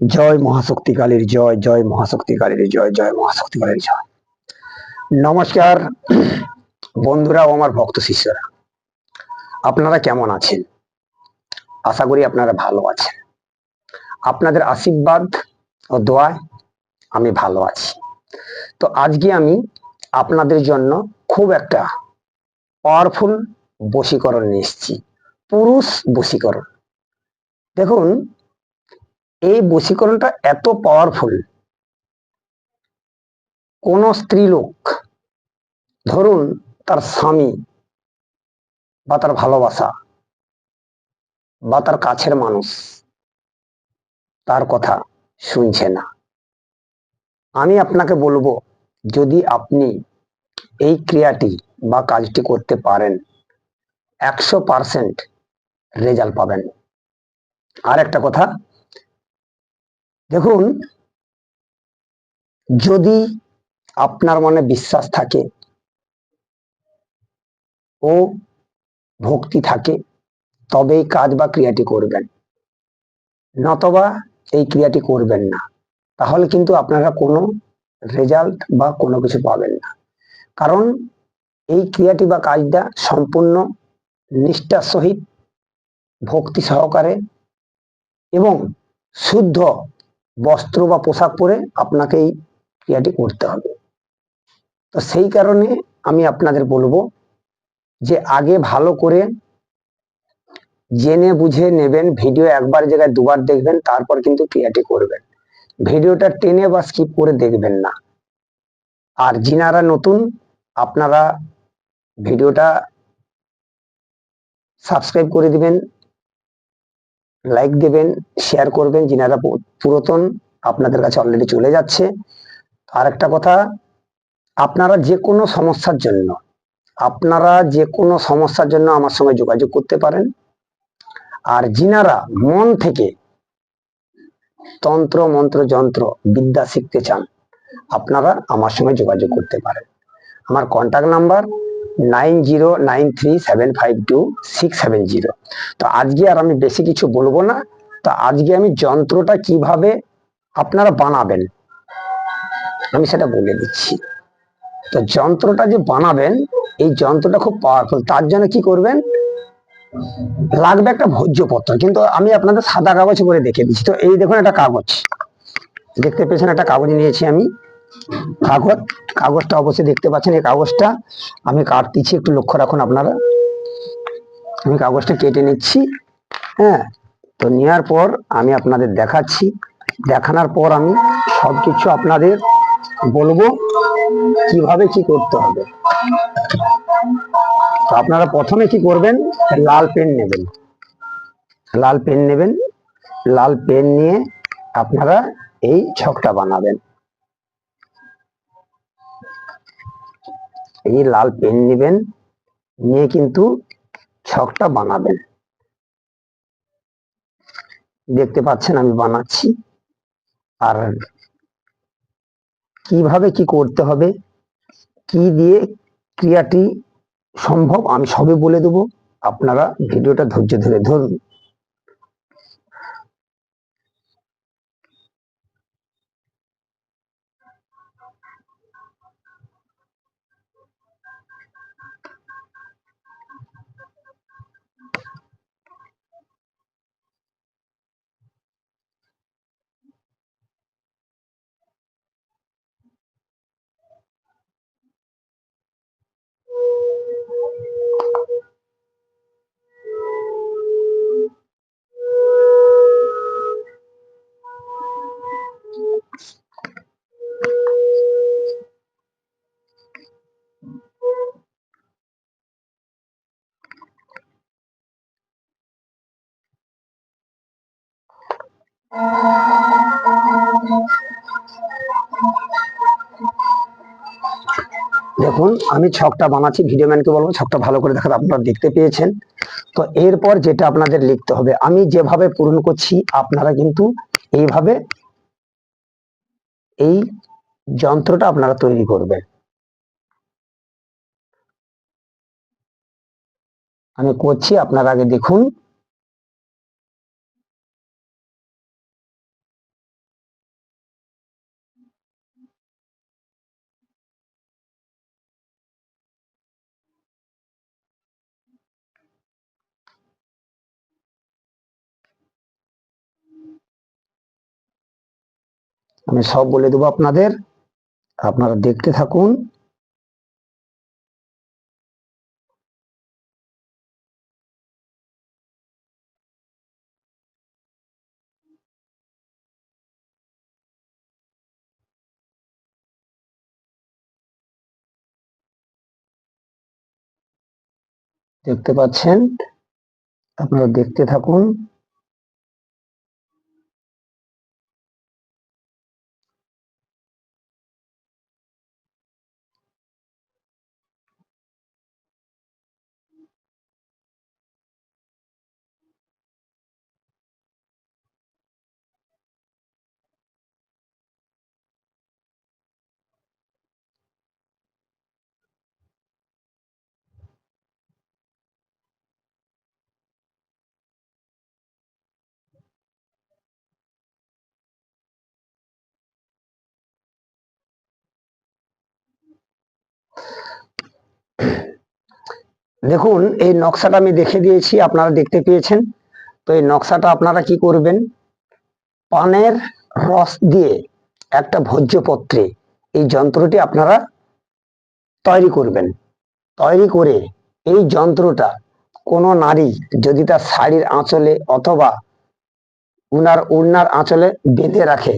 জয় মহাশক্তিকালীর জয়, জয় মহাশক্তিকালীর জয়, জয় মহাশক্তিকালীর জয়। নমস্কার বন্ধুরা ও আমার ভক্ত শিষ্যরা, আপনারা কেমন আছেন? আশা করি আপনারা ভালো আছেন। আপনাদের আশীর্বাদ ও দোয়ায় আমি ভালো আছি। তো আজকে আমি আপনাদের জন্য খুব একটা পাওয়ারফুল বশীকরণ নিয়ে এসেছি, পুরুষ বশীকরণ। দেখুন, এই বশীকরণটা এত পাওয়ারফুল, কোন স্ত্রীলোক, ধরুন তার স্বামী বা তার ভালোবাসা বা তার কাছের মানুষ তার কথা শুনছে না, আমি আপনাকে বলবো, যদি আপনি এই ক্রিয়াটি বা কাজটি করতে পারেন, 100% রেজাল্ট পাবেন। আর একটা কথা, দেখুন, যদি আপনার মনে বিশ্বাস থাকে ও ভক্তি থাকে, তবে এই কাজ বা ক্রিয়াটি করবেন, নতবা এই ক্রিয়াটি করবেন না। তাহলে কিন্তু আপনারা কোনো রেজাল্ট বা কোনো কিছু পাবেন না। কারণ এই ক্রিয়াটি বা কাজটা সম্পূর্ণ নিষ্ঠার সহিত, ভক্তি সহকারে এবং শুদ্ধ বস্ত্র বা পোশাক পরে আপনাকে এই ক্রিয়াটি করতে হবে। তো সেই কারণে আমি আপনাদের বলবো যে আগে ভালো করে জেনে বুঝে নেবেন, ভিডিও একবার জায়গায় দুবার দেখবেন, তারপর কিন্তু ক্রিয়াটি করবেন। ভিডিওটা টেনে বা স্কিপ করে দেখবেন না। আর যিনারা নতুন, আপনারা ভিডিওটা সাবস্ক্রাইব করে দিবেন, লাইক দেবেন, শেয়ার করবেন। যিনারা পুরাতন, আপনাদের কাছে অলরেডি চলে যাচ্ছে। আর একটা কথা, আপনারা যে কোনো সমস্যার জন্য আমার সঙ্গে যোগাযোগ করতে পারেন। আর যিনারা মন থেকে তন্ত্র মন্ত্র যন্ত্র বিদ্যা শিখতে চান, আপনারা আমার সঙ্গে যোগাযোগ করতে পারেন। আমার কন্ট্যাক্ট নাম্বার 9093752670। তো আজকে আর আমি বেশি কিছু বলবো না। তো আজকে আমি যন্ত্রটা কিভাবে আপনারা বানাবেন আমি সেটা বলে দিচ্ছি। তো যন্ত্রটা যে বানাবেন, এই যন্ত্রটা খুব পাওয়ারফুল। তার জন্য কি করবেন, লাগবে একটা ভোজ্যপত্র, কিন্তু আমি আপনাদের সাদা কাগজ করে দেখে দিচ্ছি। তো এই দেখুন, একটা কাগজ দেখতে পেয়েছেন, একটা কাগজ নিয়েছি আমি। কাগজটা অবশ্যই দেখতে পাচ্ছেন। এই কাগজটা আমি কাটতেছি, একটু লক্ষ্য রাখুন আপনারা। আমি কাগজটা কেটে নিচ্ছি। হ্যাঁ, তো নেওয়ার পর আমি আপনাদের দেখাচ্ছি। দেখানোর পর আমি সবকিছু আপনাদের বলবো কিভাবে কি করতে হবে। তো আপনারা প্রথমে কি করবেন, লাল পেন নেবেন। লাল পেন নিয়ে আপনারা এই ছকটা বানাবেন। এই লাল পেন নেবেন, নিয়ে কিন্তু ছকটা বানাবেন। দেখতে পাচ্ছেন আমি বানাচ্ছি। আর কিভাবে কি করতে হবে, কি দিয়ে ক্রিয়াটি সম্ভব, আমি সবই বলে দেবো। আপনারা ভিডিওটা ধৈর্য ধরে ধরুন। দেখুন, আমি ছকটা বানাচ্ছি। ভিডিও ম্যানকে বলবো ছকটা ভালো করে দেখাতে। আপনারা দেখতে পেয়েছেন। তো এরপর যেটা আপনাদের লিখতে হবে, আমি যেভাবে পূরণ করছি আপনারা কিন্তু এইভাবে এই যন্ত্রটা আপনারা তৈরি করবেন। আমি করছি, আপনারা আগে দেখুন। আমি সব বলে দেবো আপনাদের, আপনারা দেখতে থাকুন। দেখতে পাচ্ছেন, আপনারা দেখতে থাকুন। দেখুন, এই নকশাটা আমি দেখে দিয়েছি, আপনারা দেখতে পেয়েছেন। তো এই নকশাটা আপনারা কি করবেন, পানের রস দিয়ে একটা ভোজ্যপত্রে এই যন্ত্রটি আপনারা তৈরি করবেন। তৈরি করে এই যন্ত্রটা কোনো নারী যদি তার শাড়ির আঁচলে অথবা উনার ওড়নার আঁচলে বেঁধে রাখে,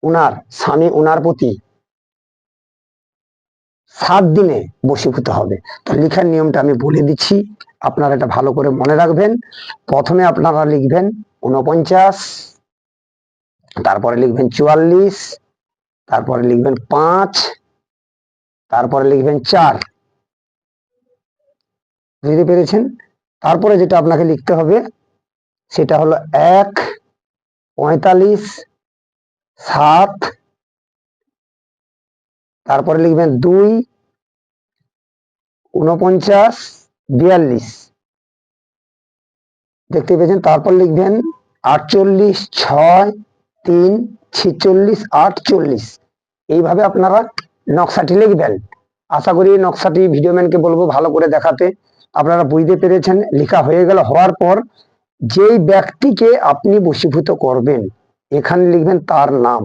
উনার স্বামী উনার প্রতি 7 দিনে বশীভূত হবে। তো লেখার নিয়মটা আমি বলে দিচ্ছি, আপনারা এটা ভালো করে মনে রাখবেন। প্রথমে আপনারা লিখবেন 49, তারপরে লিখবেন 44, তারপরে লিখবেন 5, তারপরে লিখবেন 4। বুঝতে পেরেছেন? তারপরে যেটা আপনাকে লিখতে হবে সেটা হলো 1, 45, 7, তারপরে লিখবেন 2, 49, 42। দেখতে পেয়েছেন? তারপর লিখবেন 48, 6, 3, 46, 48। এইভাবে আপনারা নকশাটি লিখবেন। আশা করি নকশাটি ভিডিওম্যানকে বলবো ভালো করে দেখাতে। আপনারা বুঝতে পেরেছেন। লেখা হয়ে গেল, হওয়ার পর যেই ব্যক্তিকে আপনি বশীভূত করবেন এখানে লিখবেন তার নাম,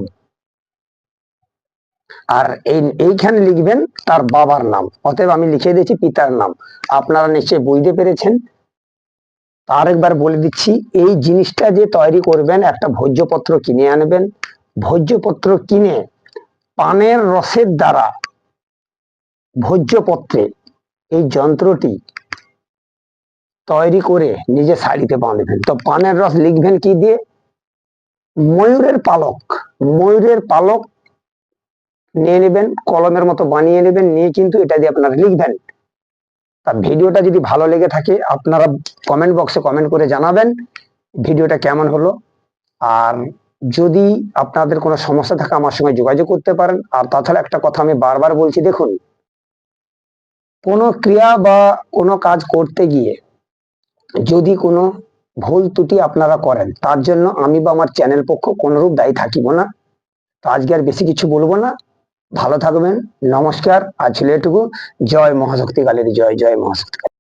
আর এইখানে লিখবেন তার বাবার নাম। অতএব আমি লিখে দিয়েছি পিতার নাম। আপনারা নিশ্চয়ই বুঝতে পেরেছেন। আর একবার বলে দিচ্ছি, এই জিনিসটা যে তৈরি করবেন, একটা ভোজ্যপত্র কিনে আনবেন। ভোজ্যপত্র কিনে পানের রসের দ্বারা ভোজ্যপত্রে এই যন্ত্রটি তৈরি করে নিজে শাড়িতে বাঁধবেন। তো পানের রস লিখবেন কি দিয়ে, ময়ূরের পালক। ময়ূরের পালক নিয়ে নেবেন, কলমের মতো বানিয়ে নেবেন, নিয়ে কিন্তু এটা দিয়ে আপনারা লিখবেন। তা ভিডিওটা যদি ভালো লেগে থাকে আপনারা কমেন্ট বক্সে কমেন্ট করে জানাবেন ভিডিওটা কেমন হলো। আর যদি আপনাদের কোনো সমস্যা থাকে আমার সঙ্গে যোগাযোগ করতে পারেন। আর তাছাড়া একটা কথা আমি বারবার বলছি, দেখুন, কোনো ক্রিয়া বা কোনো কাজ করতে গিয়ে যদি কোনো ভুল ত্রুটি আপনারা করেন, তার জন্য আমি বা আমার চ্যানেল পক্ষ কোনরূপ দায়ী থাকিব না। তো আজকে আর বেশি কিছু বলবো না। ভালো থাকবেন, নমস্কার। আজ ছিল এটুকু। জয় মহাশক্তি কালীর জয়, জয় মহাশক্তি।